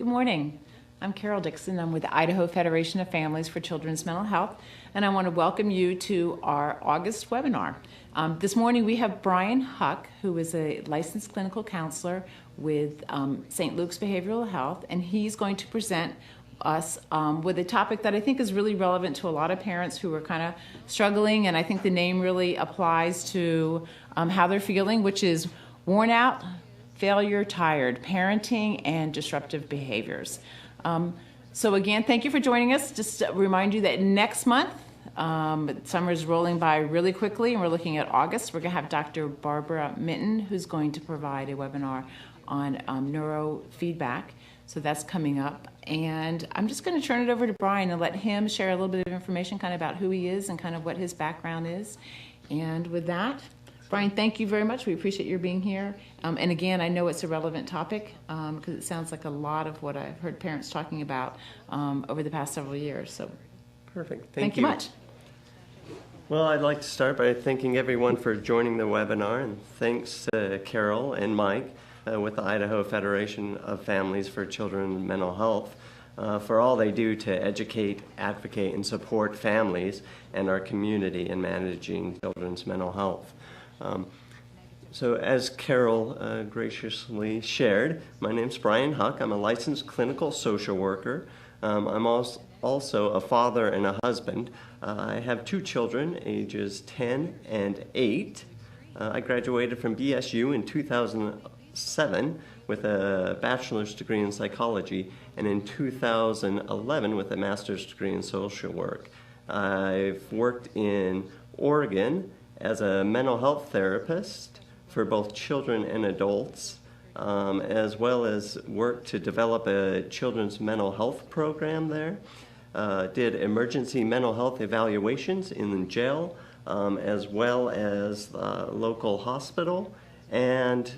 Good morning. I'm Carol Dixon. I'm with the Idaho Federation of Families for Children's Mental Health, and I want to welcome you to our August webinar. This morning we have Brian Huck, who is a licensed clinical counselor with St. Luke's Behavioral Health, and he's going to present us with a topic that I think is really relevant to a lot of parents who are kind of struggling, and I think the name really applies to how they're feeling, which is worn out, failure, tired, parenting, and disruptive behaviors. So again, thank you for joining us. Just to remind you that next month, summer is rolling by really quickly, and we're looking at August. We're going to have Dr. Barbara Minton, who's going to provide a webinar on neurofeedback. So that's coming up. And I'm just going to turn it over to Brian and let him share a little bit of information kind of about who he is and kind of what his background is. And with that, Brian, thank you very much. We appreciate your being here. And again, I know it's a relevant topic because it sounds like a lot of what I've heard parents talking about over the past several years. So perfect. Thank you much. Well, I'd like to start by thanking everyone for joining the webinar, and thanks to Carol and Mike with the Idaho Federation of Families for Children Mental Health for all they do to educate, advocate, and support families and our community in managing children's mental health. So as Carol graciously shared, my name's Brian Huck. I'm a licensed clinical social worker. I'm also a father and a husband. I have two children, ages 10 and 8. I graduated from BSU in 2007 with a bachelor's degree in psychology, and in 2011 with a master's degree in social work. I've worked in Oregon as a mental health therapist for both children and adults, as well as worked to develop a children's mental health program there. Did emergency mental health evaluations in the jail, as well as local hospital, and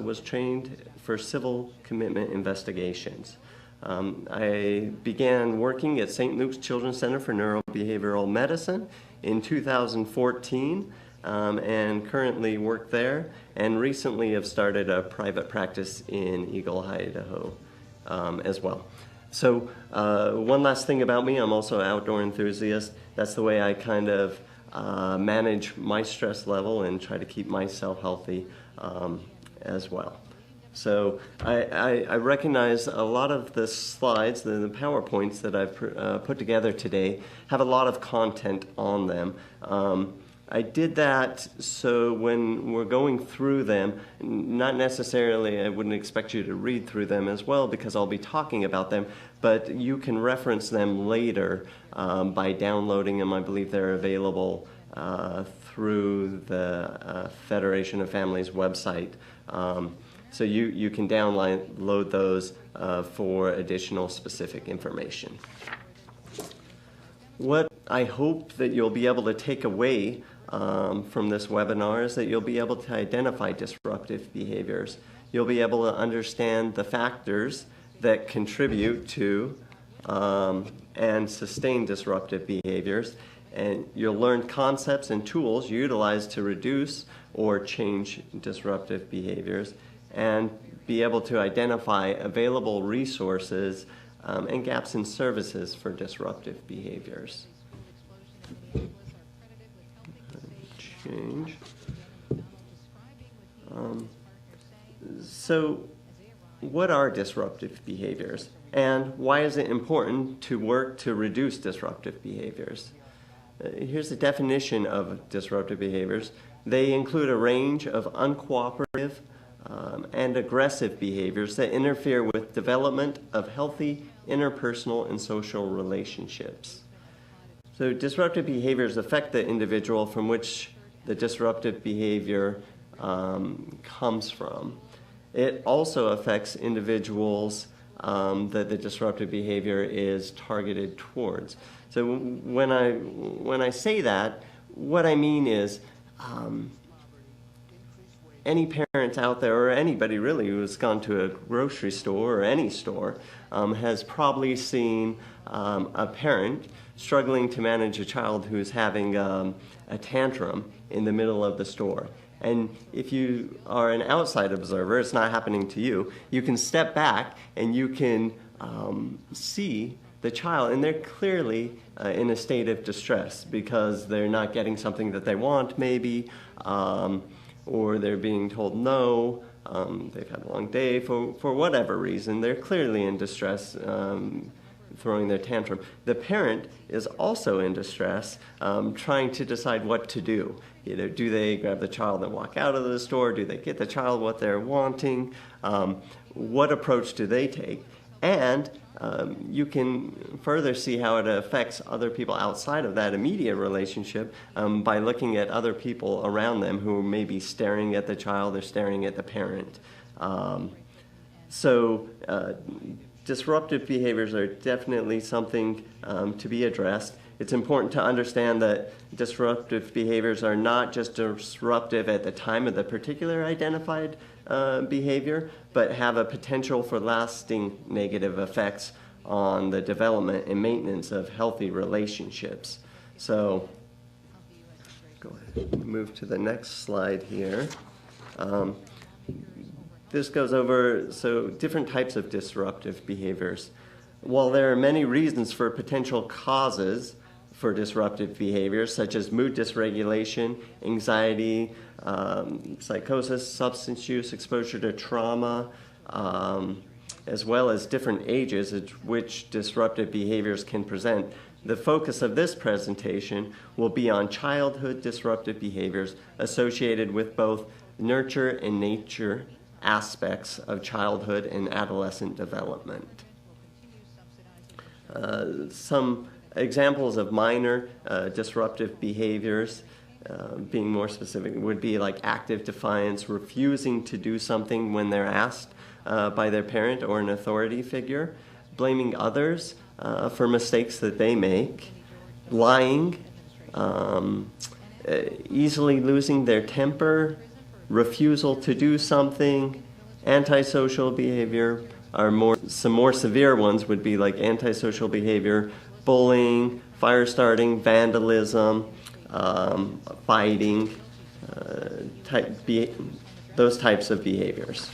was trained for civil commitment investigations. I began working at St. Luke's Children's Center for Neurobehavioral Medicine in 2014, and currently work there, and recently have started a private practice in Eagle, Idaho as well. So one last thing about me, I'm also an outdoor enthusiast. That's the way I kind of manage my stress level and try to keep myself healthy as well. So I recognize a lot of the slides, the PowerPoints that I've put together today have a lot of content on them. I did that so when we're going through them, not necessarily I wouldn't expect you to read through them as well because I'll be talking about them, but you can reference them later by downloading them. I believe they're available through the Federation of Families website. So you can download those for additional specific information. What I hope that you'll be able to take away from this webinar is that you'll be able to identify disruptive behaviors. You'll be able to understand the factors that contribute to and sustain disruptive behaviors, and you'll learn concepts and tools utilized to reduce or change disruptive behaviors, and be able to identify available resources and gaps in services for disruptive behaviors. Change. So what are disruptive behaviors, and why is it important to work to reduce disruptive behaviors? Here's the definition of disruptive behaviors. They include a range of uncooperative and aggressive behaviors that interfere with development of healthy interpersonal and social relationships. So disruptive behaviors affect the individual from which the disruptive behavior comes from. It also affects individuals that the disruptive behavior is targeted towards. So when I say that, what I mean is any parent out there, or anybody really who has gone to a grocery store or any store, has probably seen a parent struggling to manage a child who's having a tantrum in the middle of the store. And if you are an outside observer, it's not happening to you, you can step back and you can see the child, and they're clearly in a state of distress because they're not getting something that they want, maybe, or they're being told no, they've had a long day, for whatever reason. They're clearly in distress, throwing their tantrum. The parent is also in distress, trying to decide what to do. Either do they grab the child and walk out of the store? Do they get the child what they're wanting? What approach do they take? And you can further see how it affects other people outside of that immediate relationship by looking at other people around them who may be staring at the child or staring at the parent. Disruptive behaviors are definitely something to be addressed. It's important to understand that disruptive behaviors are not just disruptive at the time of the particular identified behavior, but have a potential for lasting negative effects on the development and maintenance of healthy relationships. So, go ahead and move to the next slide here. This goes over different types of disruptive behaviors. While there are many reasons for potential causes for disruptive behaviors, such as mood dysregulation, anxiety, psychosis, substance use, exposure to trauma, as well as different ages at which disruptive behaviors can present, the focus of this presentation will be on childhood disruptive behaviors associated with both nurture and nature aspects of childhood and adolescent development. Some examples of minor disruptive behaviors, being more specific, would be like active defiance, refusing to do something when they're asked by their parent or an authority figure, blaming others for mistakes that they make, lying, easily losing their temper, refusal to do something, antisocial behavior. Some more severe ones would be like antisocial behavior, bullying, fire starting, vandalism, fighting, those types of behaviors.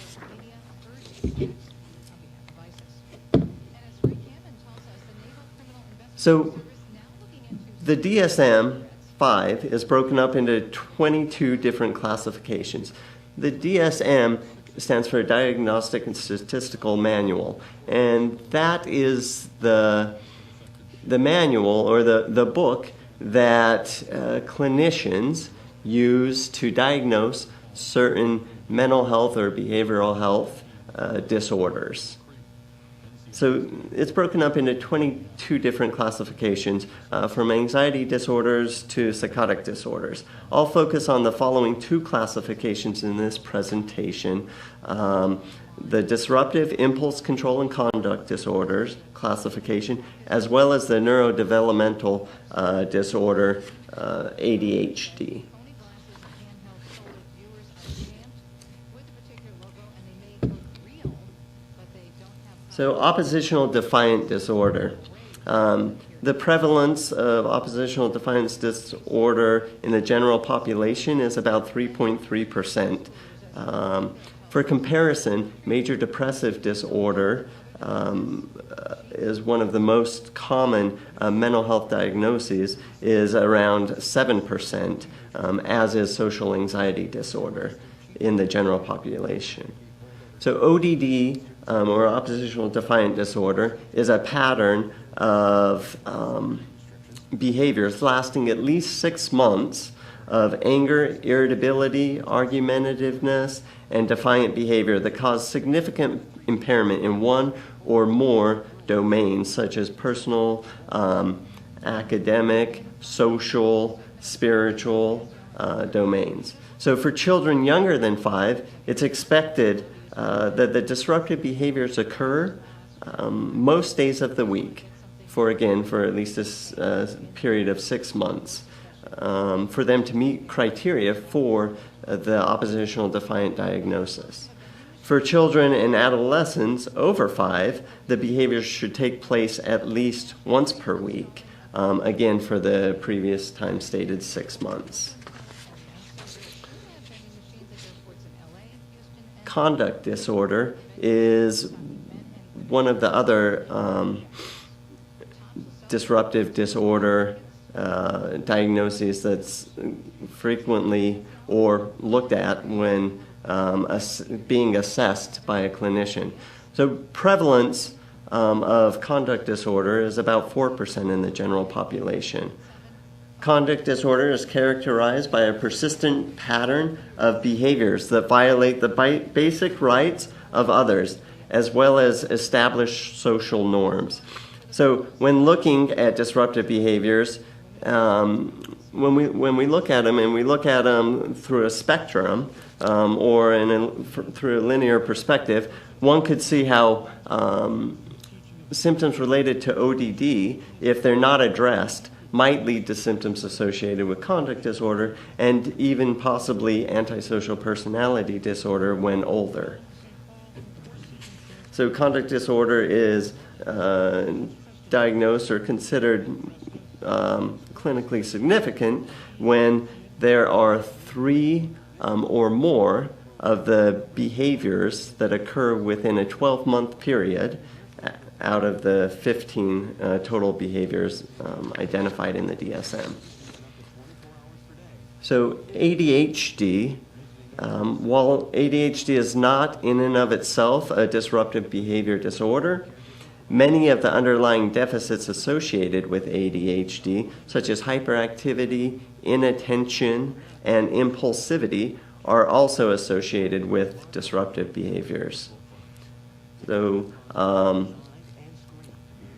So the DSM-5 is broken up into 22 different classifications. The DSM stands for Diagnostic and Statistical Manual, and that is the manual or the book that clinicians use to diagnose certain mental health or behavioral health disorders. So it's broken up into 22 different classifications, from anxiety disorders to psychotic disorders. I'll focus on the following two classifications in this presentation. The disruptive impulse control and conduct disorders classification, as well as the neurodevelopmental disorder, ADHD. So oppositional defiant disorder. The prevalence of oppositional defiance disorder in the general population is about 3.3%. For comparison, major depressive disorder is one of the most common mental health diagnoses, is around 7%, as is social anxiety disorder in the general population. So ODD, or oppositional defiant disorder, is a pattern of behaviors lasting at least 6 months of anger, irritability, argumentativeness, and defiant behavior that cause significant impairment in one or more domains, such as personal, academic, social, spiritual domains. So for children younger than 5, it's expected that the disruptive behaviors occur most days of the week, for at least this period of 6 months, for them to meet criteria for the oppositional defiant diagnosis. For children and adolescents over 5, the behaviors should take place at least once per week, again for the previous time stated 6 months. Conduct disorder is one of the other disruptive disorder diagnoses that's frequently or looked at when being assessed by a clinician. So prevalence of conduct disorder is about 4% in the general population. Conduct disorder is characterized by a persistent pattern of behaviors that violate the basic rights of others, as well as established social norms. So when looking at disruptive behaviors, when we look at them, and we look at them through a spectrum or through a linear perspective, one could see how symptoms related to ODD, if they're not addressed, might lead to symptoms associated with conduct disorder and even possibly antisocial personality disorder when older. So conduct disorder is diagnosed or considered clinically significant when there are 3 or more of the behaviors that occur within a 12-month period out of the 15 total behaviors identified in the DSM. So ADHD, while ADHD is not in and of itself a disruptive behavior disorder, many of the underlying deficits associated with ADHD, such as hyperactivity, inattention, and impulsivity, are also associated with disruptive behaviors. So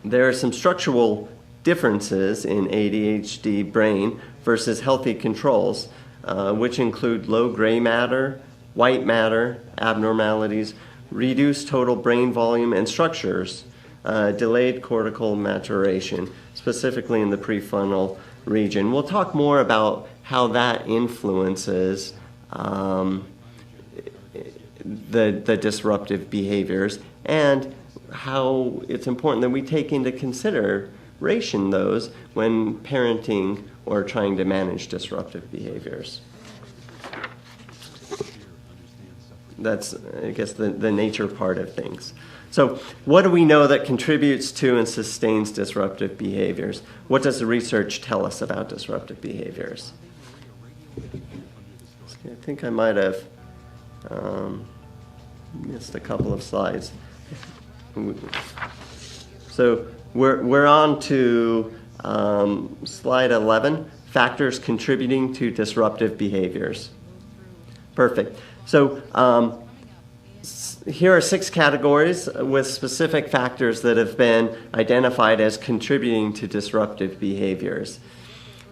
there are some structural differences in ADHD brain versus healthy controls, which include low gray matter, white matter, abnormalities, reduced total brain volume and structures, delayed cortical maturation, specifically in the prefrontal region. We'll talk more about how that influences the disruptive behaviors and how it's important that we take into consideration those when parenting or trying to manage disruptive behaviors. That's, I guess, the nature part of things. So what do we know that contributes to and sustains disruptive behaviors? What does the research tell us about disruptive behaviors? I think I might have missed a couple of slides. So we're on to slide 11, factors contributing to disruptive behaviors. Perfect. So here are 6 categories with specific factors that have been identified as contributing to disruptive behaviors.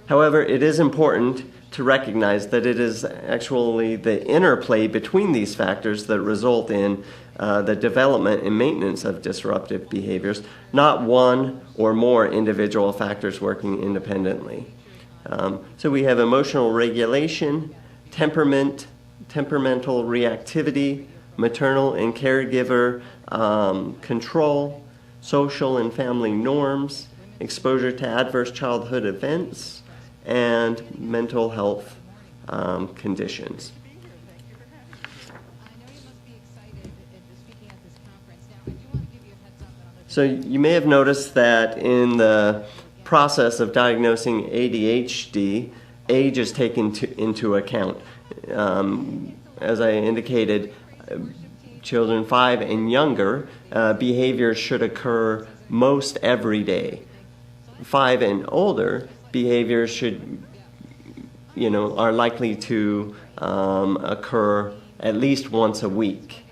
However, it is important to recognize that it is actually the interplay between these factors that result in the development and maintenance of disruptive behaviors, not one or more individual factors working independently. So we have emotional regulation, temperament, temperamental reactivity, maternal and caregiver control, social and family norms, exposure to adverse childhood events, and mental health conditions. So you may have noticed that in the process of diagnosing ADHD, age is taken into account. As I indicated, children 5 and younger, behaviors should occur most every day. 5 and older, behaviors are likely to occur at least once a week.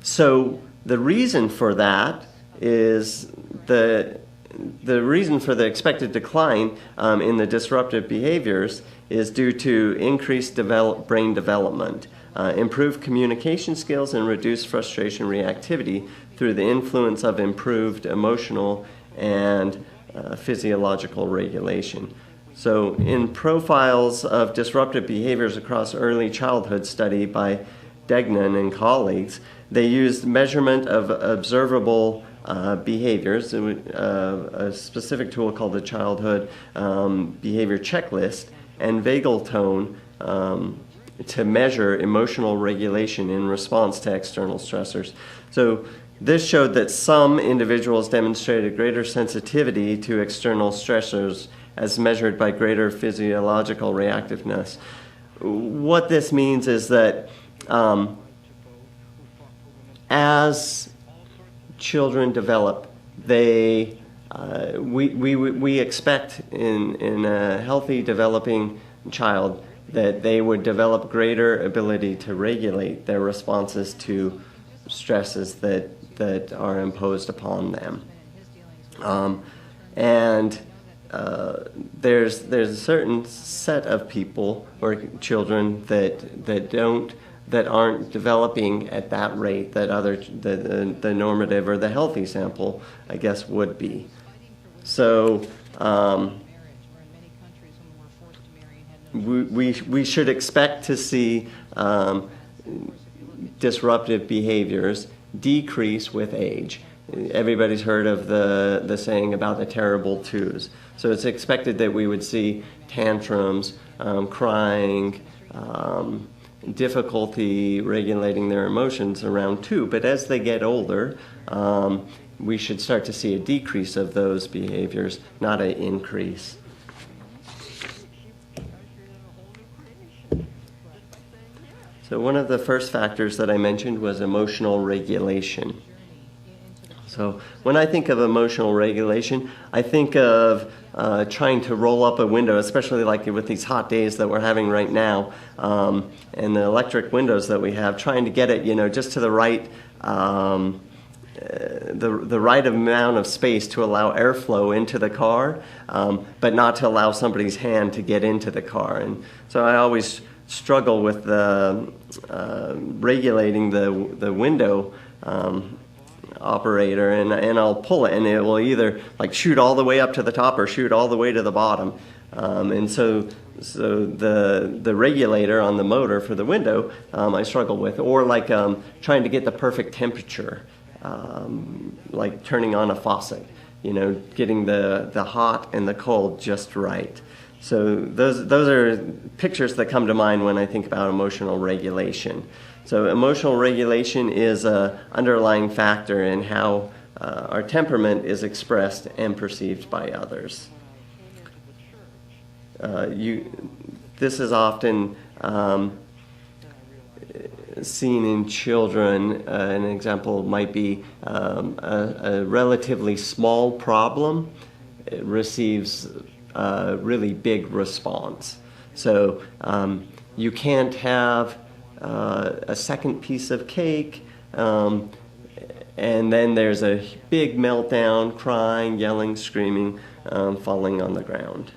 So the reason for that is the reason for the expected decline in the disruptive behaviors is due to increased brain development, improved communication skills, and reduced frustration reactivity through the influence of improved emotional and physiological regulation. So in profiles of disruptive behaviors across early childhood study by Degnan and colleagues, they used measurement of observable behaviors, a specific tool called the Childhood Behavior Checklist, and vagal tone to measure emotional regulation in response to external stressors. So This showed that some individuals demonstrated greater sensitivity to external stressors as measured by greater physiological reactiveness. What this means is that as children develop, we expect in a healthy developing child that they would develop greater ability to regulate their responses to stresses that are imposed upon them. There's a certain set of people or children that aren't developing at that rate that the normative or the healthy sample, I guess, would be. So we should expect to see disruptive behaviors decrease with age. Everybody's heard of the saying about the terrible twos. So it's expected that we would see tantrums, crying, difficulty regulating their emotions around 2. But as they get older, we should start to see a decrease of those behaviors, not an increase. So one of the first factors that I mentioned was emotional regulation. So when I think of emotional regulation, I think of trying to roll up a window, especially like with these hot days that we're having right now, and the electric windows that we have, trying to get it, just to the right, the right amount of space to allow airflow into the car, but not to allow somebody's hand to get into the car. And so I always struggle with regulating the window operator, and I'll pull it, and it will either like shoot all the way up to the top or shoot all the way to the bottom. And so the regulator on the motor for the window, I struggle with, or like trying to get the perfect temperature, like turning on a faucet, getting the hot and the cold just right. So those are pictures that come to mind when I think about emotional regulation. So emotional regulation is an underlying factor in how our temperament is expressed and perceived by others. This is often seen in children. An example might be a relatively small problem. It receives a really big response. So you can't have a second piece of cake, and then there's a big meltdown, crying, yelling, screaming, falling on the ground.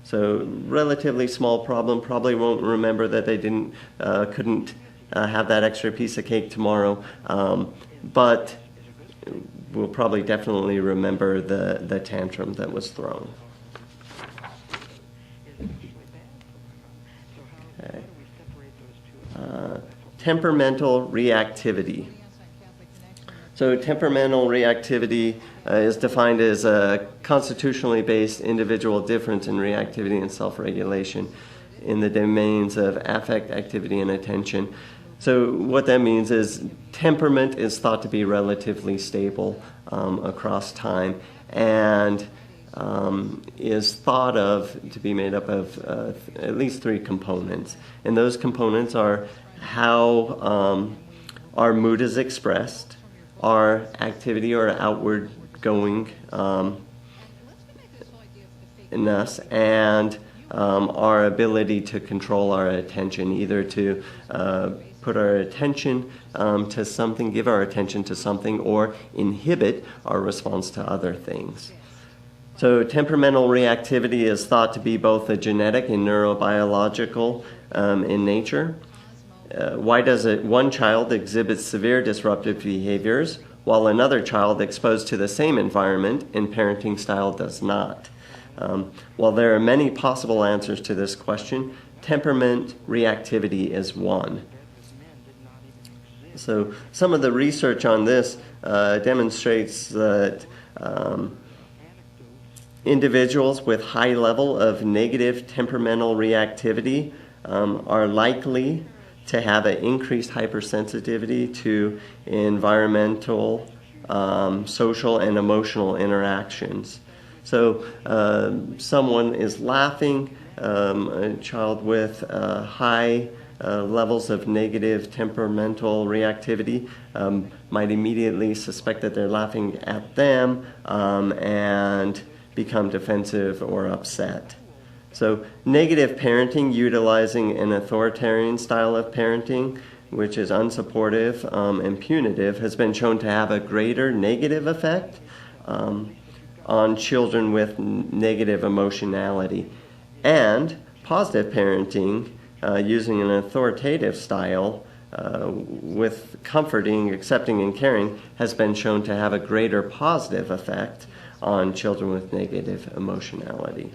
So relatively small problem, probably won't remember that they couldn't have that extra piece of cake tomorrow, but will probably definitely remember the tantrum that was thrown. Okay. Temperamental reactivity. So temperamental reactivity is defined as a constitutionally based individual difference in reactivity and self-regulation in the domains of affect, activity, and attention. So what that means is temperament is thought to be relatively stable across time, and is thought of to be made up of at least 3 components. And those components are how our mood is expressed, our activity or outward going in us, and our ability to control our attention, either to put our attention to something, give our attention to something, or inhibit our response to other things. So temperamental reactivity is thought to be both a genetic and neurobiological in nature. Why does one child exhibit severe disruptive behaviors while another child exposed to the same environment and parenting style does not? While there are many possible answers to this question, temperament reactivity is one. So some of the research on this demonstrates that individuals with high level of negative temperamental reactivity are likely to have an increased hypersensitivity to environmental social and emotional interactions. So someone is laughing, a child with high levels of negative temperamental reactivity might immediately suspect that they're laughing at them and become defensive or upset. So negative parenting, utilizing an authoritarian style of parenting, which is unsupportive and punitive, has been shown to have a greater negative effect on children with negative emotionality. And positive parenting, using an authoritative style with comforting, accepting, and caring, has been shown to have a greater positive effect on children with negative emotionality.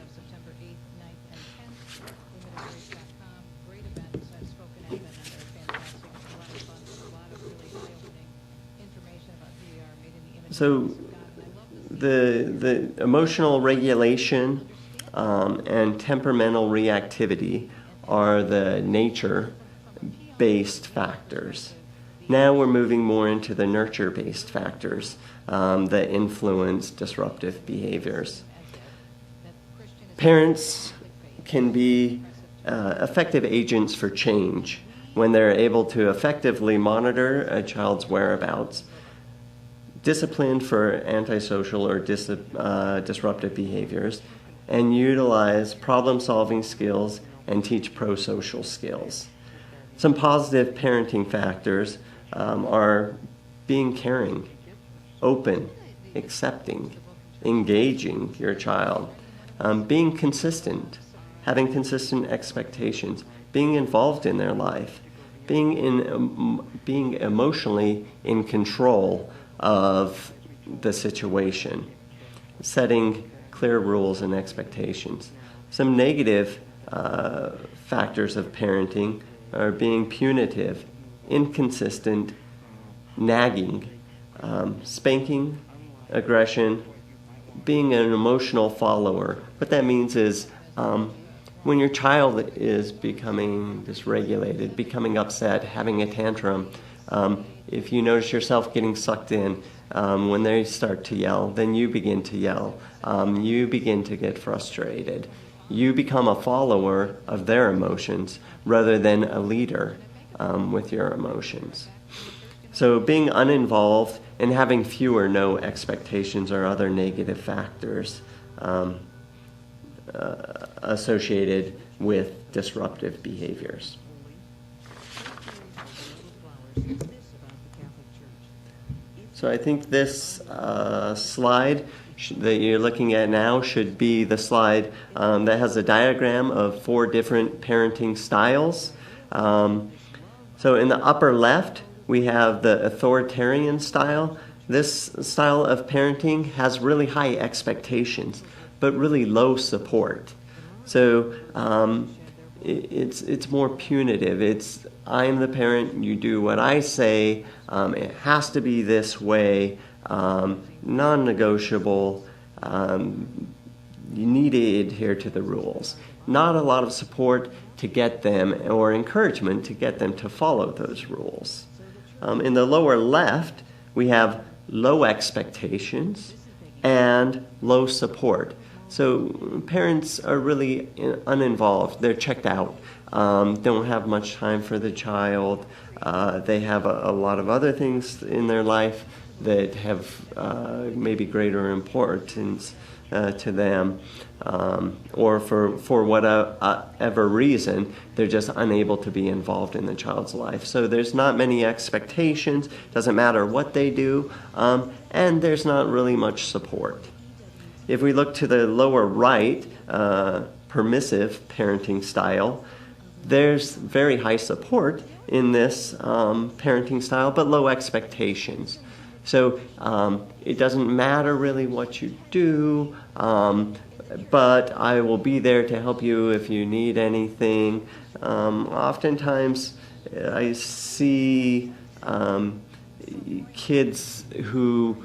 So the emotional regulation and temperamental reactivity are the nature-based factors. Now we're moving more into the nurture-based factors that influence disruptive behaviors. Parents can be effective agents for change when they're able to effectively monitor a child's whereabouts, discipline for antisocial or disruptive behaviors, and utilize problem-solving skills and teach pro-social skills. Some positive parenting factors are being caring, open, accepting, engaging your child, being consistent, having consistent expectations, being involved in their life, being emotionally in control of the situation, setting clear rules and expectations. Some negative factors of parenting are being punitive, inconsistent, nagging, spanking, aggression, being an emotional follower. What that means is when your child is becoming dysregulated, becoming upset, having a tantrum, if you notice yourself getting sucked in, when they start to yell, then you begin to yell. You begin to get frustrated. You become a follower of their emotions rather than a leader with your emotions. So being uninvolved and having few or no expectations are other negative factors associated with disruptive behaviors. So I think this slide that you're looking at now should be the slide that has a diagram of 4 different parenting styles. So in the upper left, we have the authoritarian style. This style of parenting has really high expectations, but really low support. So it's more punitive. It's I'm the parent, you do what I say, it has to be this way, non-negotiable, you need to adhere to the rules. Not a lot of support to get them, or encouragement to get them to follow those rules. In the lower left, we have low expectations and low support. So parents are really uninvolved. They're checked out. Don't have much time for the child. They have a lot of other things in their life that have maybe greater importance to them. Or for whatever reason, they're just unable to be involved in the child's life. So there's not many expectations, doesn't matter what they do, and there's not really much support. If we look to the lower right, permissive parenting style, there's very high support in this parenting style, but low expectations. So it doesn't matter really what you do, but I will be there to help you if you need anything. Oftentimes I see kids who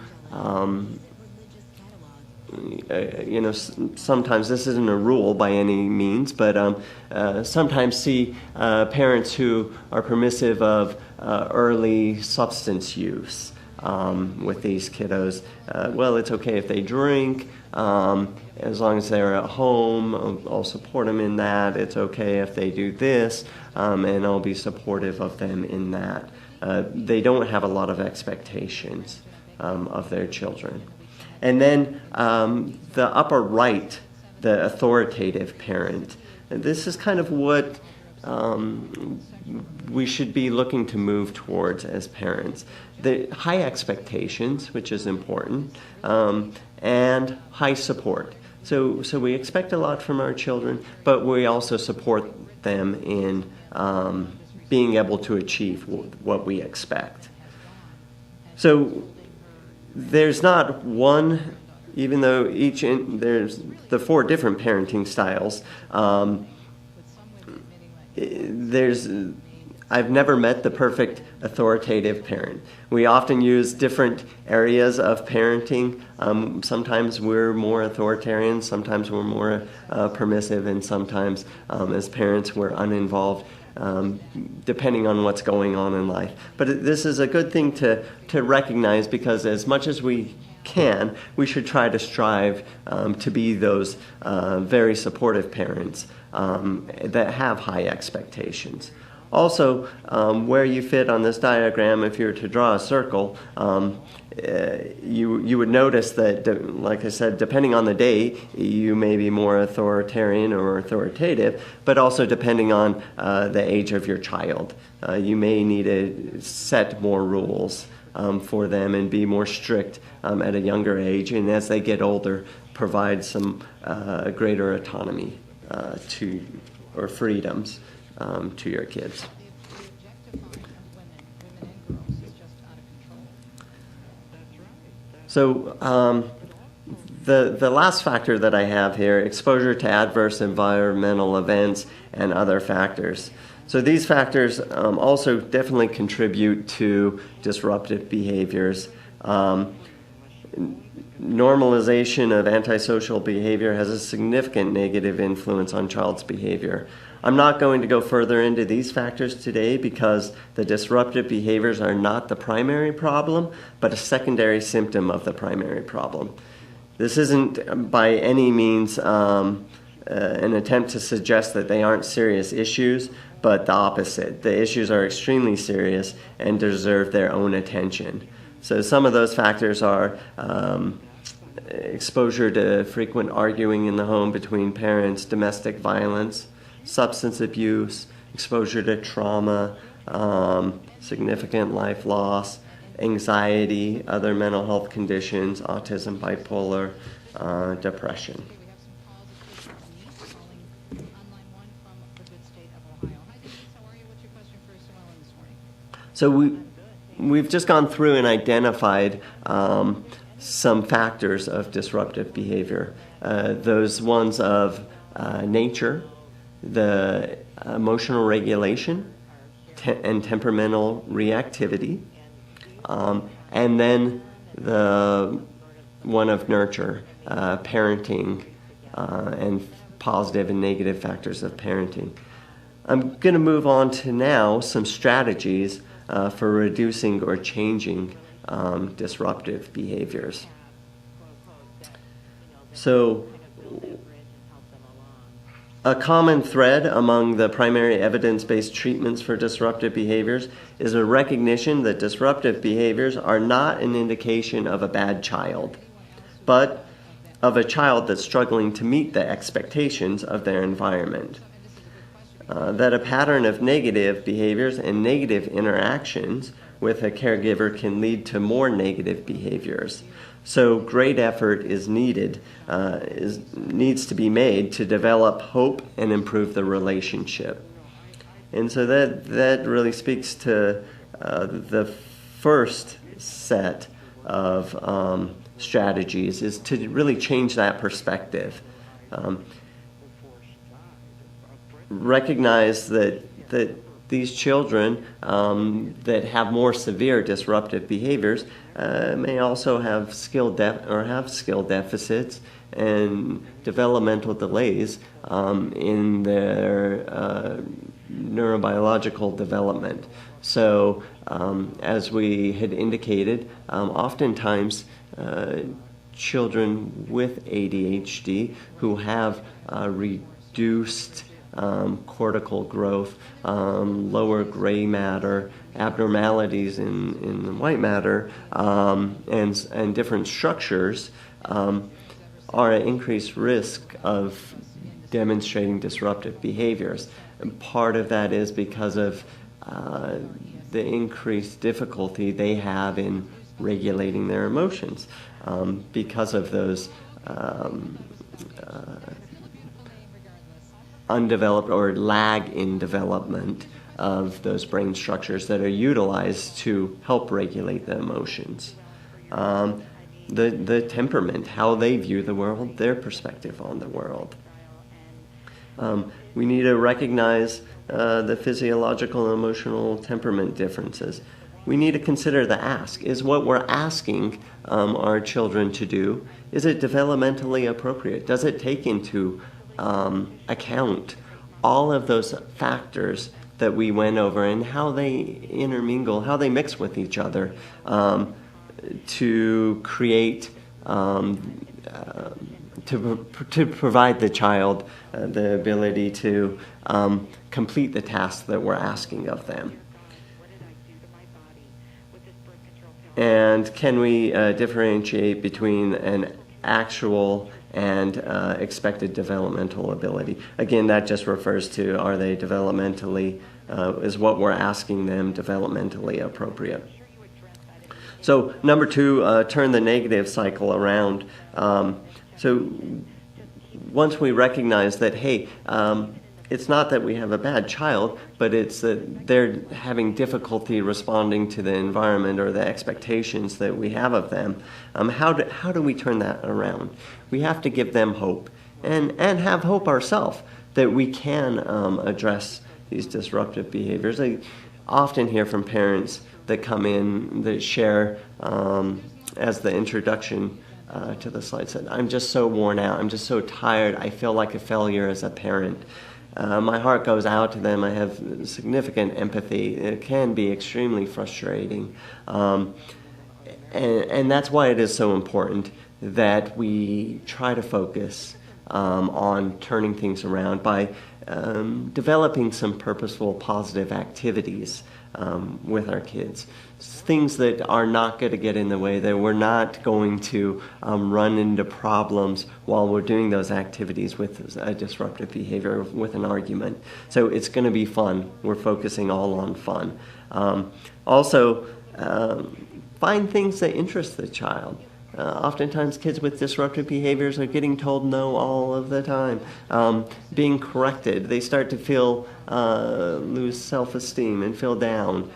sometimes this isn't a rule by any means, but sometimes see parents who are permissive of early substance use, with these kiddos. Well, it's okay if they drink, as long as they're at home, I'll support them in that. It's okay if they do this, and I'll be supportive of them in that. They don't have a lot of expectations of their children. And then the upper right, the authoritative parent. And this is kind of what we should be looking to move towards as parents. The high expectations, which is important, and high support. So we expect a lot from our children, but we also support them in being able to achieve what we expect. So there's not one, even though there's the 4 different parenting styles. I've never met the perfect authoritative parent. We often use different areas of parenting. Sometimes we're more authoritarian, sometimes we're more permissive, and sometimes as parents we're uninvolved, depending on what's going on in life. But this is a good thing to recognize, because as much as we can, we should try to strive to be those very supportive parents that have high expectations. Also, where you fit on this diagram, if you were to draw a circle, you would notice that, like I said, depending on the day, you may be more authoritarian or authoritative, but also depending on the age of your child. You may need to set more rules for them and be more strict at a younger age, and as they get older, provide some greater autonomy or freedoms to your kids. So the last factor that I have here, exposure to adverse environmental events and other factors. So these factors also definitely contribute to disruptive behaviors. Normalization of antisocial behavior has a significant negative influence on child's behavior. I'm not going to go further into these factors today because the disruptive behaviors are not the primary problem, but a secondary symptom of the primary problem. This isn't by any means an attempt to suggest that they aren't serious issues, but the opposite. The issues are extremely serious and deserve their own attention. So some of those factors are exposure to frequent arguing in the home between parents, domestic violence, substance abuse, exposure to trauma, significant life loss, anxiety, other mental health conditions, autism, bipolar, depression. So we've just gone through and identified some factors of disruptive behavior. Those ones of nature, the emotional regulation, and temperamental reactivity, and then the one of nurture, parenting, and positive and negative factors of parenting. I'm going to move on to now some strategies for reducing or changing disruptive behaviors. So, a common thread among the primary evidence-based treatments for disruptive behaviors is a recognition that disruptive behaviors are not an indication of a bad child, but of a child that's struggling to meet the expectations of their environment. That a pattern of negative behaviors and negative interactions with a caregiver can lead to more negative behaviors. So great effort is needed, needs to be made to develop hope and improve the relationship. And so that really speaks to the first set of strategies, is to really change that perspective. Recognize that these children that have more severe disruptive behaviors may also have skill deficits and developmental delays in their neurobiological development. So as we had indicated, oftentimes children with ADHD who have reduced cortical growth, lower gray matter, abnormalities in the white matter, and different structures are at increased risk of demonstrating disruptive behaviors. And part of that is because of the increased difficulty they have in regulating their emotions because of those undeveloped or lag in development of those brain structures that are utilized to help regulate the emotions. The temperament, how they view the world, their perspective on the world. We need to recognize the physiological and emotional temperament differences. We need to consider the ask. Is what we're asking our children to do, is it developmentally appropriate? Does it take into account all of those factors that we went over and how they intermingle, how they mix with each other to create, to provide the child the ability to complete the task that we're asking of them. And can we differentiate between an actual and expected developmental ability? Again, that just refers to, are they developmentally, is what we're asking them developmentally appropriate? So number two, turn the negative cycle around. So once we recognize that, hey, it's not that we have a bad child, but it's that they're having difficulty responding to the environment or the expectations that we have of them, how do we turn that around? We have to give them hope and have hope ourselves that we can address these disruptive behaviors. I often hear from parents that come in that share as the introduction to the slide said, I'm just so worn out, I'm just so tired, I feel like a failure as a parent. My heart goes out to them. I have significant empathy. It can be extremely frustrating. And that's why it is so important that we try to focus on turning things around by developing some purposeful, positive activities with our kids. Things that are not going to get in the way, that we're not going to run into problems while we're doing those activities with a disruptive behavior, with an argument. So it's going to be fun. We're focusing all on fun. Also, find things that interest the child. Oftentimes kids with disruptive behaviors are getting told no all of the time, being corrected. They start to feel, lose self-esteem and feel down.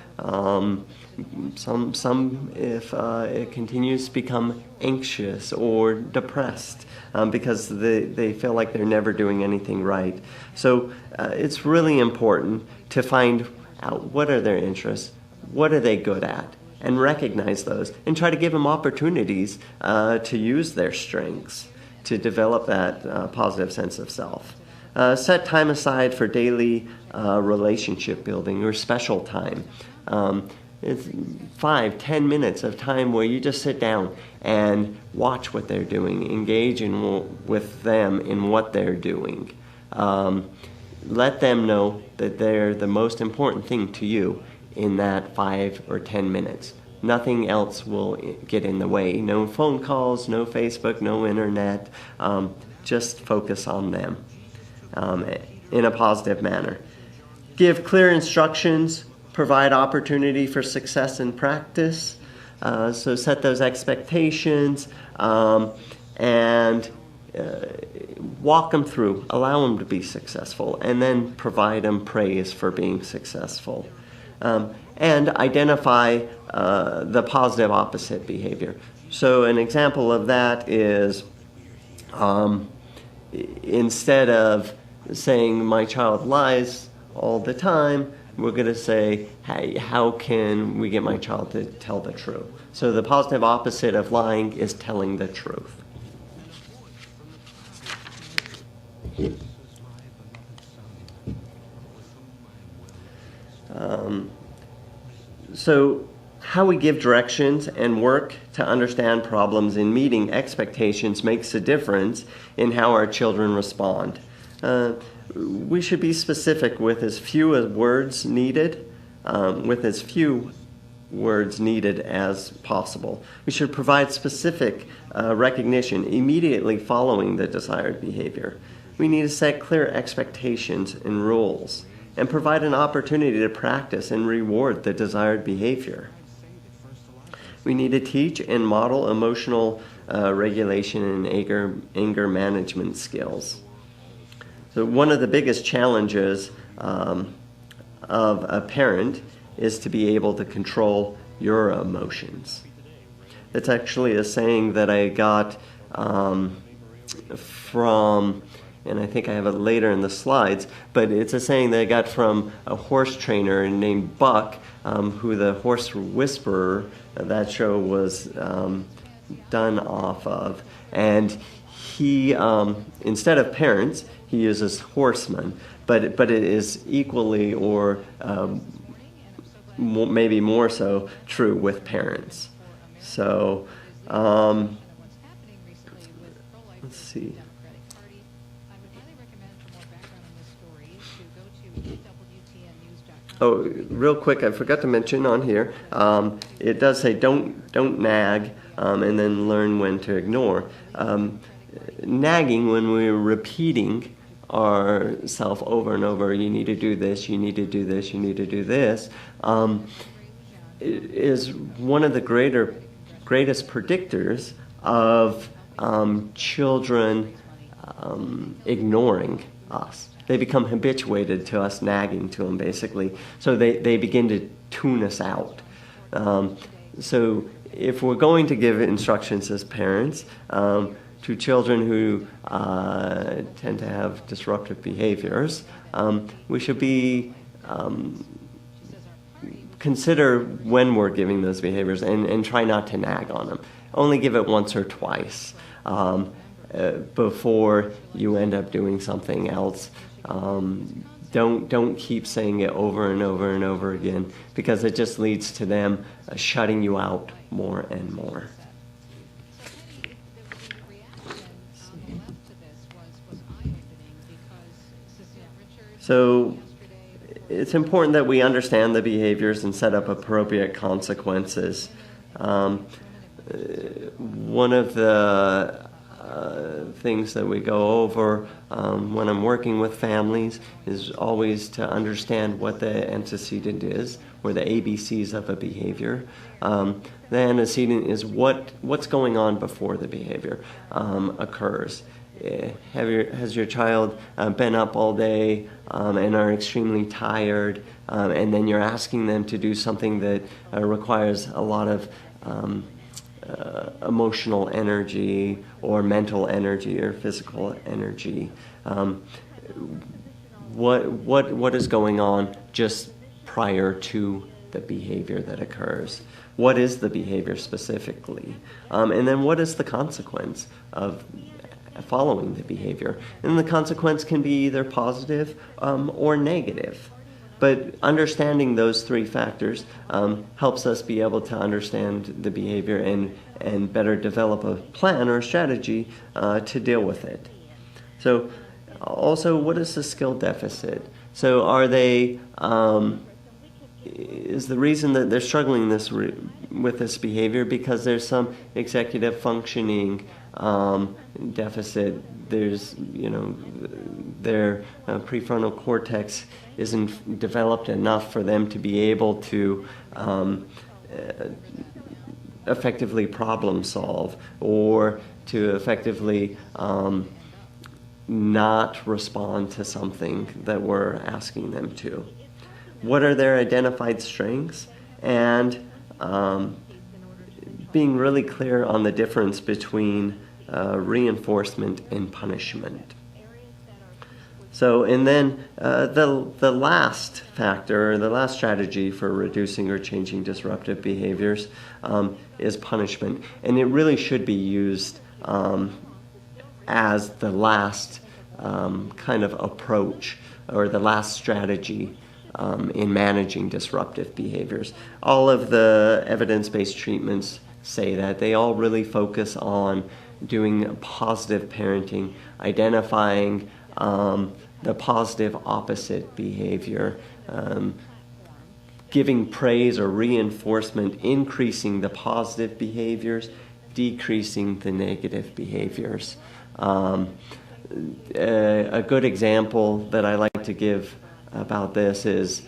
Some if it continues to become anxious or depressed because they feel like they're never doing anything right. So it's really important to find out what are their interests, what are they good at, and recognize those, and try to give them opportunities to use their strengths to develop that positive sense of self. Set time aside for daily relationship building or special time. It's 5-10 minutes of time where you just sit down and watch what they're doing, engage with them in what they're doing. Let them know that they're the most important thing to you in that 5 or 10 minutes. Nothing else will get in the way. No phone calls, no Facebook, no internet. Just focus on them in a positive manner. Give clear instructions, provide opportunity for success in practice. So set those expectations and walk them through, allow them to be successful, and then provide them praise for being successful. And identify the positive opposite behavior. So an example of that is instead of saying my child lies all the time, we're going to say, hey, how can we get my child to tell the truth? So the positive opposite of lying is telling the truth. So how we give directions and work to understand problems in meeting expectations makes a difference in how our children respond. We should be specific with as few words needed, as possible. We should provide specific recognition immediately following the desired behavior. We need to set clear expectations and rules and provide an opportunity to practice and reward the desired behavior. We need to teach and model emotional regulation and anger management skills. So one of the biggest challenges of a parent is to be able to control your emotions. It's actually a saying that I got from, and I think I have it later in the slides, but it's a saying that I got from a horse trainer named Buck, who the Horse Whisperer, that show was done off of. And he, instead of parents, he uses horsemen, but it is equally or maybe more so true with parents. So, let's see. Oh, real quick, I forgot to mention on here, it does say don't nag, and then learn when to ignore. Nagging, when we're repeating ourselves over and over, you need to do this, you need to do this, you need to do this, is one of the greatest predictors of children ignoring us. They become habituated to us nagging to them, basically. So they begin to tune us out. So if we're going to give instructions as parents to children who tend to have disruptive behaviors, we should be consider when we're giving those behaviors and try not to nag on them. Only give it once or twice before you end up doing something else. Don't keep saying it over and over and over again, because it just leads to them shutting you out more and more. So it's important that we understand the behaviors and set up appropriate consequences. One of the things that we go over when I'm working with families is always to understand what the antecedent is, or the ABCs of a behavior. The antecedent is what's going on before the behavior occurs. Has your child been up all day and are extremely tired, and then you're asking them to do something that requires a lot of emotional energy or mental energy or physical energy? What is going on just prior to the behavior that occurs? What is the behavior specifically? And then what is the consequence of following the behavior? And the consequence can be either positive or negative. But understanding those three factors helps us be able to understand the behavior and better develop a plan or a strategy to deal with it. So also, what is the skill deficit? So are they, is the reason that they're struggling with this behavior because there's some executive functioning deficit? There's, their prefrontal cortex isn't developed enough for them to be able to effectively problem solve, or to effectively not respond to something that we're asking them to. What are their identified strengths? And being really clear on the difference between reinforcement and punishment. So, and then the last factor, the last strategy for reducing or changing disruptive behaviors is punishment. And it really should be used as the last kind of approach, or the last strategy in managing disruptive behaviors. All of the evidence-based treatments say that. They all really focus on doing positive parenting, identifying the positive opposite behavior, giving praise or reinforcement, increasing the positive behaviors, decreasing the negative behaviors. A good example that I like to give about this is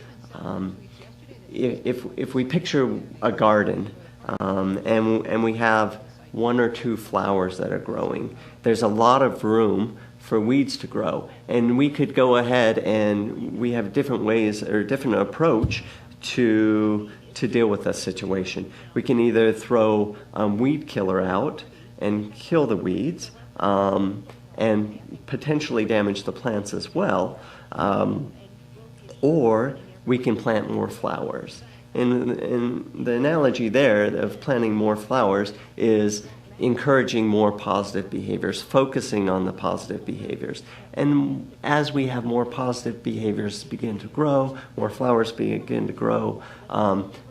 if we picture a garden and we have one or two flowers that are growing, there's a lot of room for weeds to grow. And we could go ahead and we have different ways or different approach to deal with that situation. We can either throw weed killer out and kill the weeds and potentially damage the plants as well, or we can plant more flowers. And the analogy there of planting more flowers is encouraging more positive behaviors, focusing on the positive behaviors. And as we have more positive behaviors begin to grow, more flowers begin to grow,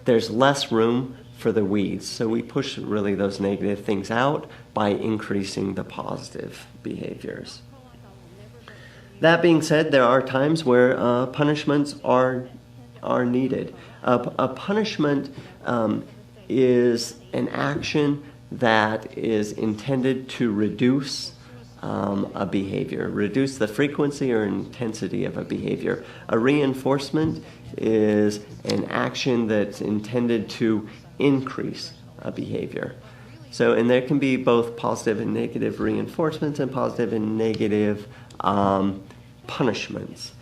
there's less room for the weeds. So we push really those negative things out by increasing the positive behaviors. That being said, there are times where punishments are needed. A punishment is an action that is intended to reduce a behavior, reduce the frequency or intensity of a behavior. A reinforcement is an action that's intended to increase a behavior. So, and there can be both positive and negative reinforcements and positive and negative punishments.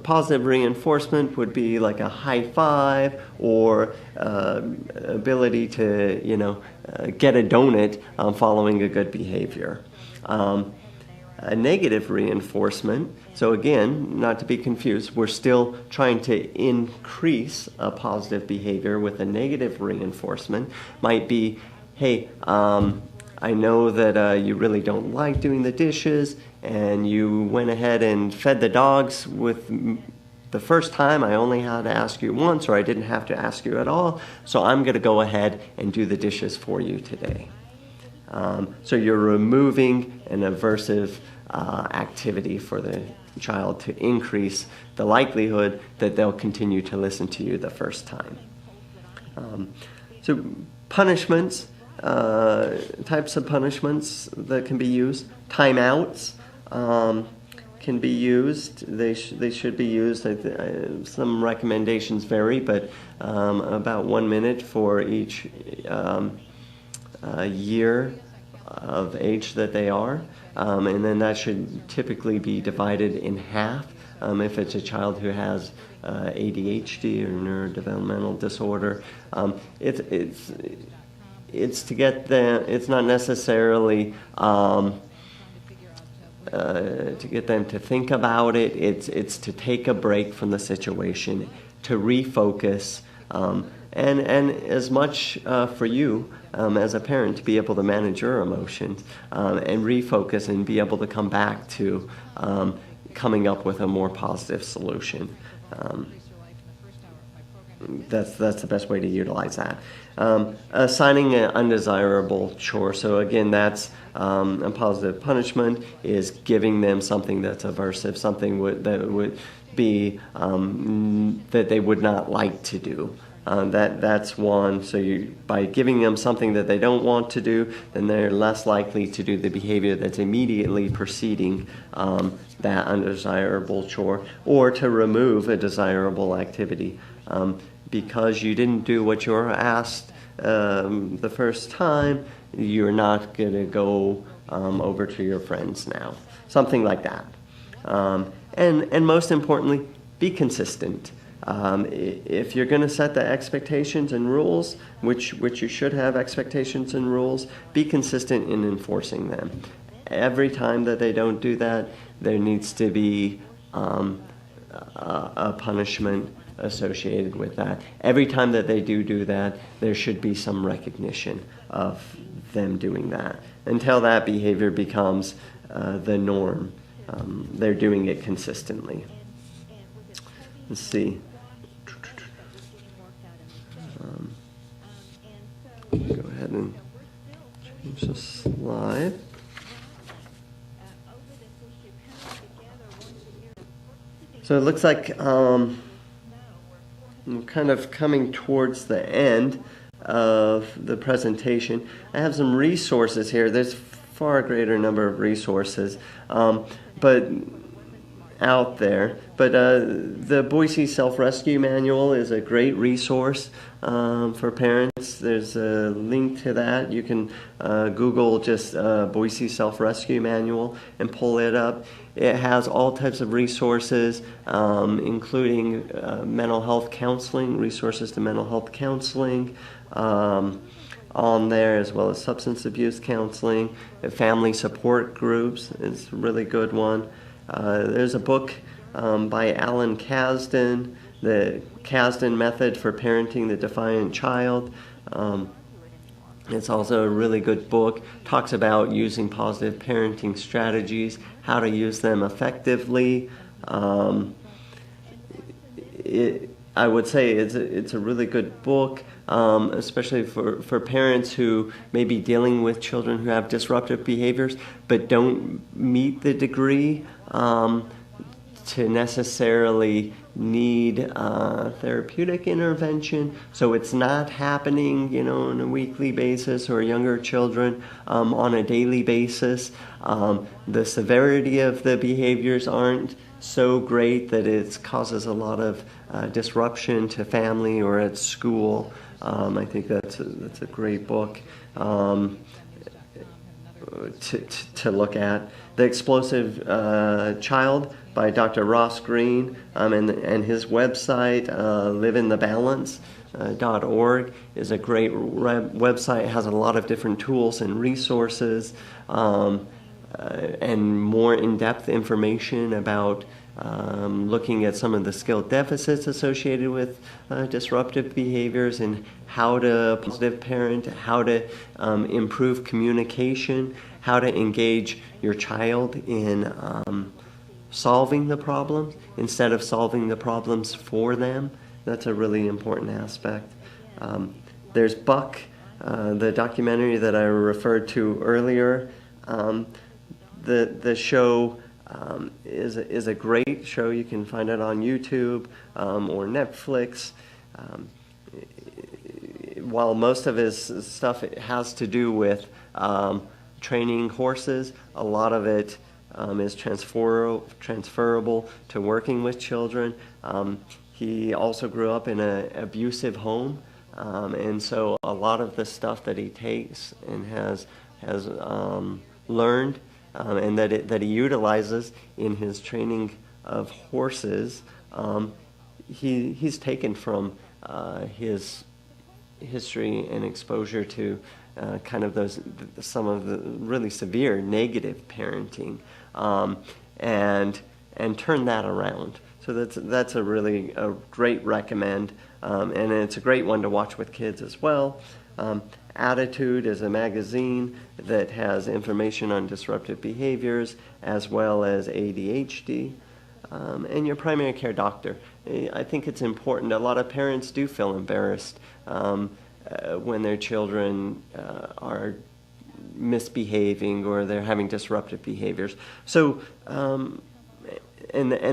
Positive reinforcement would be like a high five or ability to, get a donut following a good behavior. A negative reinforcement, so again, not to be confused, we're still trying to increase a positive behavior with a negative reinforcement. Might be, hey, I know that you really don't like doing the dishes, and you went ahead and fed the dogs with the first time. I only had to ask you once, or I didn't have to ask you at all, so I'm going to go ahead and do the dishes for you today. So you're removing an aversive activity for the child to increase the likelihood that they'll continue to listen to you the first time. So punishments, types of punishments that can be used. Timeouts can be used. They should be used. Some recommendations vary, but about 1 minute for each year of age that they are. And then that should typically be divided in half. If it's a child who has ADHD or neurodevelopmental disorder, it's to get them. It's not necessarily to get them to think about it. It's to take a break from the situation, to refocus, and as much for you as a parent to be able to manage your emotions and refocus and be able to come back to coming up with a more positive solution. That's the best way to utilize that. Assigning an undesirable chore. So again, that's a positive punishment is giving them something that's aversive, something that would be that they would not like to do. That's one. So by giving them something that they don't want to do, then they're less likely to do the behavior that's immediately preceding that undesirable chore, or to remove a desirable activity. Because you didn't do what you were asked the first time, you're not going to go over to your friends now. Something like that. And most importantly, be consistent. If you're going to set the expectations and rules, which you should have expectations and rules, be consistent in enforcing them. Every time that they don't do that, there needs to be a punishment associated with that. Every time that they do that, there should be some recognition of them doing that. Until that behavior becomes the norm, they're doing it consistently. let's see. Go ahead and change the slide. So it looks like I'm kind of coming towards the end of the presentation. I have some resources here. There's far greater number of resources, but out there. But the Boise Self-Rescue Manual is a great resource for parents. There's a link to that. You can Google just Boise Self-Rescue Manual and pull it up. It has all types of resources, including mental health counseling, resources to mental health counseling on there, as well as substance abuse counseling. Family support groups is a really good one. There's a book by Alan Kasdan, The Kasdan Method for Parenting the Defiant Child. It's also a really good book. Talks about using positive parenting strategies, how to use them effectively. I would say it's a really good book, especially for parents who may be dealing with children who have disruptive behaviors but don't meet the degree to necessarily need therapeutic intervention. So it's not happening, on a weekly basis, or younger children on a daily basis. The severity of the behaviors aren't so great that it causes a lot of disruption to family or at school. I think that's a great book to look at. The Explosive Child by Dr. Ross Green, and his website, liveinthebalance.org, is a great website. It has a lot of different tools and resources and more in-depth information about looking at some of the skill deficits associated with disruptive behaviors and how to positive parent, how to improve communication, how to engage your child in solving the problems instead of solving the problems for them. That's a really important aspect. There's Buck, the documentary that I referred to earlier. The show is a great show. You can find it on YouTube or Netflix. While most of his stuff has to do with training horses, a lot of it is transferable to working with children. He also grew up in an abusive home, and so a lot of the stuff that he takes and has learned and that he utilizes in his training of horses, he's taken from his history and exposure to kind of some of the really severe negative parenting, and turn that around. So that's a great recommend, and it's a great one to watch with kids as well. Attitude is a magazine that has information on disruptive behaviors as well as ADHD. And your primary care doctor. I think it's important. A lot of parents do feel embarrassed when their children are misbehaving or they're having disruptive behaviors. So, and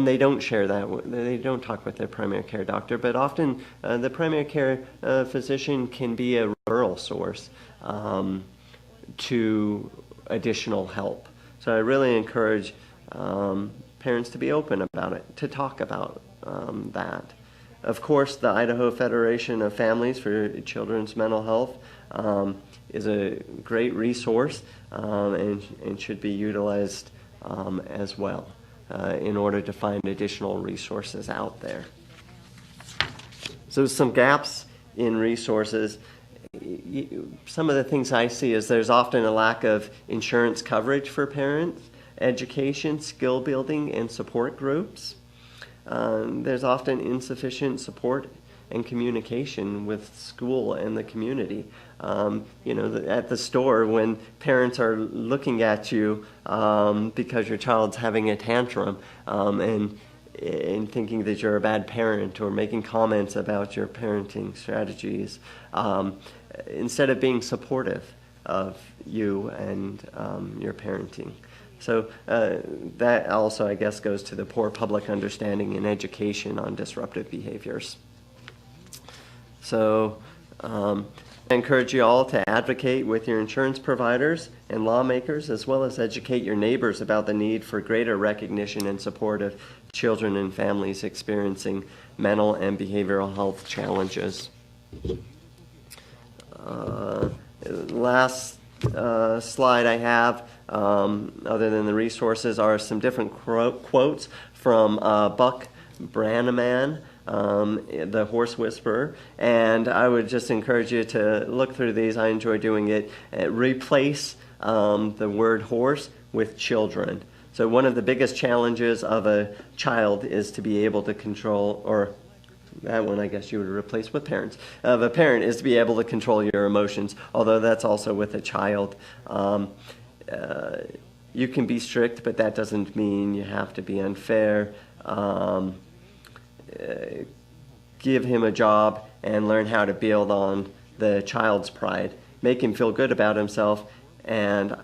they don't share that. They don't talk with their primary care doctor. But often, the primary care physician can be a referral source to additional help. So I really encourage parents to be open about it, to talk about that. Of course, the Idaho Federation of Families for Children's Mental Health is a great resource and should be utilized as well in order to find additional resources out there. So some gaps in resources. Some of the things I see is there's often a lack of insurance coverage for parents, education, skill building, and support groups. There's often insufficient support and communication with school and the community. At the store, when parents are looking at you because your child's having a tantrum, and in thinking that you're a bad parent or making comments about your parenting strategies, instead of being supportive of you and your parenting. So that also, I guess, goes to the poor public understanding and education on disruptive behaviors. So I encourage you all to advocate with your insurance providers and lawmakers, as well as educate your neighbors about the need for greater recognition and support of children and families experiencing mental and behavioral health challenges. Last slide I have, other than the resources, are some different quotes from Buck Brannaman, the horse whisperer, and I would just encourage you to look through these. I enjoy doing it. Replace the word horse with children. So one of the biggest challenges of a child is to be able to control, or that one I guess you would replace with parents, of a parent is to be able to control your emotions, although that's also with a child. You can be strict, but that doesn't mean you have to be unfair. Give him a job and learn how to build on the child's pride. Make him feel good about himself. And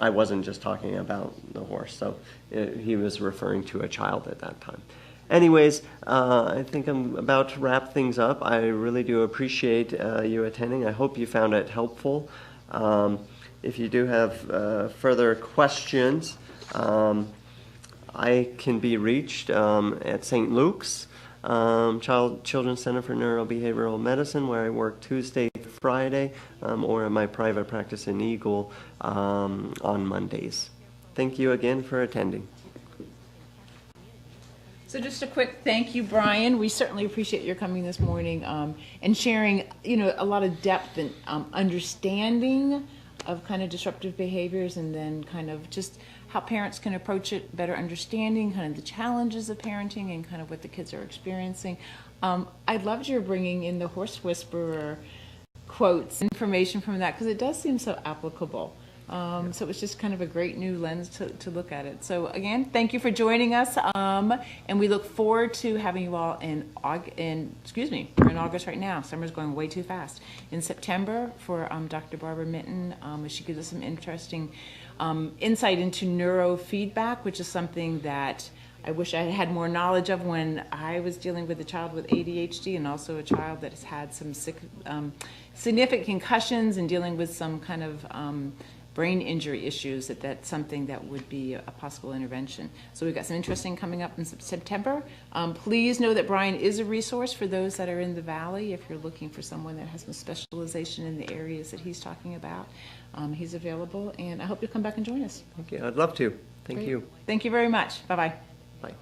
I wasn't just talking about the horse, so he was referring to a child at that time. Anyways, I think I'm about to wrap things up. I really do appreciate you attending. I hope you found it helpful. If you do have further questions, I can be reached at St. Luke's Children's Center for Neurobehavioral Medicine, where I work Tuesday to Friday, or at my private practice in Eagle on Mondays. Thank you again for attending. So just a quick thank you, Brian. We certainly appreciate your coming this morning and sharing, a lot of depth and understanding of kind of disruptive behaviors, and then kind of just how parents can approach it, better understanding kind of the challenges of parenting and kind of what the kids are experiencing. I loved your bringing in the horse whisperer quotes, information from that, because it does seem so applicable. So it was just kind of a great new lens to look at it. So again, thank you for joining us, and we look forward to having you all in we're in August right now. Summer's going way too fast. In September for Dr. Barbara Minton, as she gives us some interesting insight into neurofeedback, which is something that I wish I had more knowledge of when I was dealing with a child with ADHD, and also a child that has had some significant concussions and dealing with some kind of brain injury issues. That's something that would be a possible intervention. So we've got some interesting coming up in September. Please know that Brian is a resource for those that are in the Valley. If you're looking for someone that has some specialization in the areas that he's talking about, he's available, and I hope you'll come back and join us. Thank you. I'd love to. Thank you. Thank you very much. Bye-bye. Bye.